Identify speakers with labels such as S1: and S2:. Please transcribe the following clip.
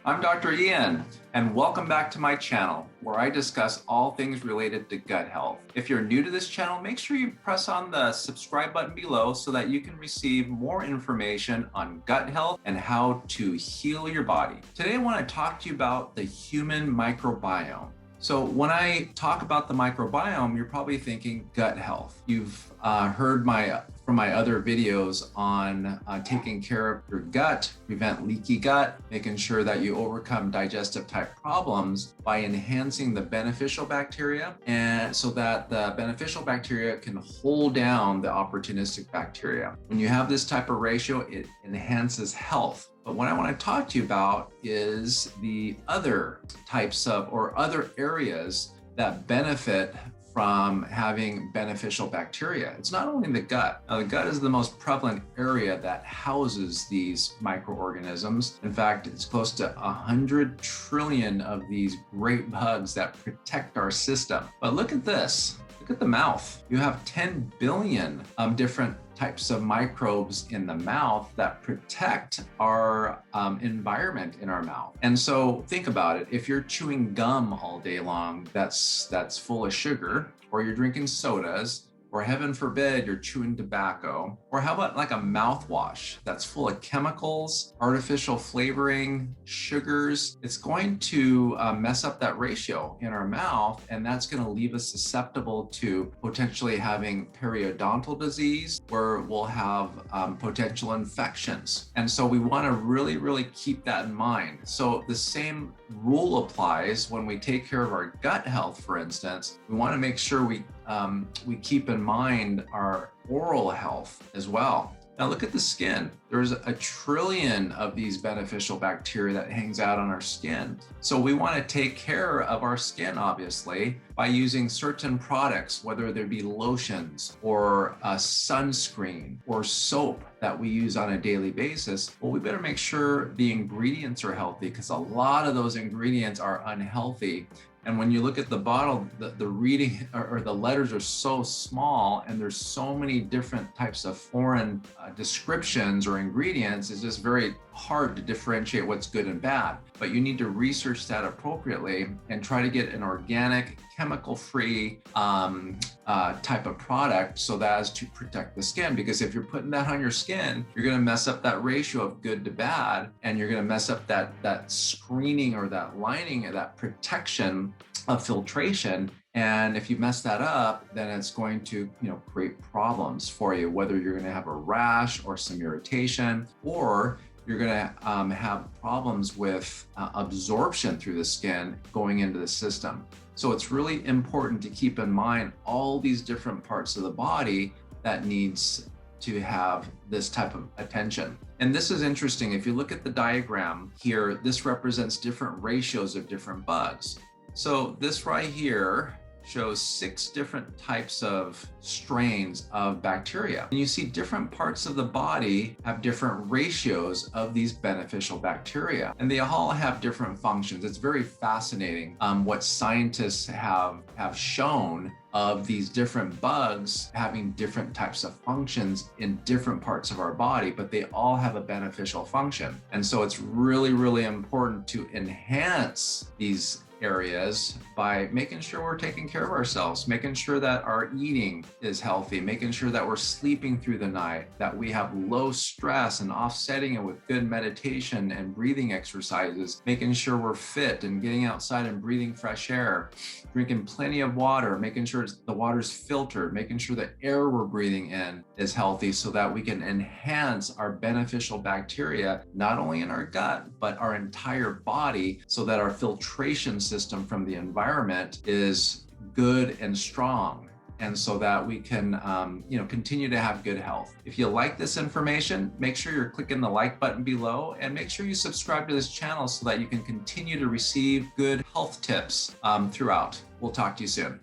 S1: I'm Dr. Ian, and welcome back to my channel, where I discuss all things related to gut health. If you're new to this channel, make sure you press on the subscribe button below so that you can receive more information on gut health and how to heal your body. Today, I want to talk to you about the human microbiome. So when I talk about the microbiome, you're probably thinking gut health. You've heard from my other videos on taking care of your gut, prevent leaky gut, making sure that you overcome digestive type problems by enhancing the beneficial bacteria, and so that the beneficial bacteria can hold down the opportunistic bacteria. When you have this type of ratio, it enhances health. But what I want to talk to you about is the other types of or other areas that benefit from having beneficial bacteria. It's not only the gut. Now, the gut is the most prevalent area that houses these microorganisms. In fact, it's close to 100 trillion of these great bugs that protect our system. But look at this. Look at the mouth. You have 10 billion different types of microbes in the mouth that protect our environment in our mouth. And so think about it. If you're chewing gum all day long, that's full of sugar, or you're drinking sodas, or heaven forbid, you're chewing tobacco, or how about like a mouthwash that's full of chemicals, artificial flavoring, sugars? It's going to mess up that ratio in our mouth, and that's going to leave us susceptible to potentially having periodontal disease, where we'll have potential infections. And so we want to really keep that in mind. So the same rule applies when we take care of our gut health, for instance. We want to make sure we keep in mind our oral health as well. Now look at the skin. There's 1 trillion of these beneficial bacteria that hangs out on our skin. So we want to take care of our skin, obviously, by using certain products, whether there be lotions or a sunscreen or soap that we use on a daily basis. Well, we better make sure the ingredients are healthy, because a lot of those ingredients are unhealthy. And when you look at the bottle, the reading or the letters are so small, and there's so many different types of foreign descriptions or ingredients, it's just very hard to differentiate what's good and bad. But you need to research that appropriately and try to get an organic, chemical-free type of product, so that as to protect the skin. Because if you're putting that on your skin, you're going to mess up that ratio of good to bad, and you're going to mess up that screening or that lining or that protection of filtration. And if you mess that up, then it's going to create problems for you, whether you're going to have a rash or some irritation, or you're going to have problems with absorption through the skin going into the system. So it's really important to keep in mind all these different parts of the body that needs to have this type of attention. And this is interesting. If you look at the diagram here, this represents different ratios of different bugs. So this right here shows 6 different types of strains of bacteria. And you see different parts of the body have different ratios of these beneficial bacteria, and they all have different functions. It's very fascinating what scientists have shown of these different bugs having different types of functions in different parts of our body, but they all have a beneficial function. And so it's really important to enhance these areas by making sure we're taking care of ourselves, making sure that our eating is healthy, making sure that we're sleeping through the night, that we have low stress, and offsetting it with good meditation and breathing exercises, making sure we're fit and getting outside and breathing fresh air, drinking plenty of water, making sure the water's filtered, making sure the air we're breathing in is healthy, so that we can enhance our beneficial bacteria, not only in our gut, but our entire body, so that our filtration system from the environment is good and strong, and so that we can continue to have good health. If you like this information, make sure you're clicking the like button below, and make sure you subscribe to this channel so that you can continue to receive good health tips throughout. We'll talk to you soon.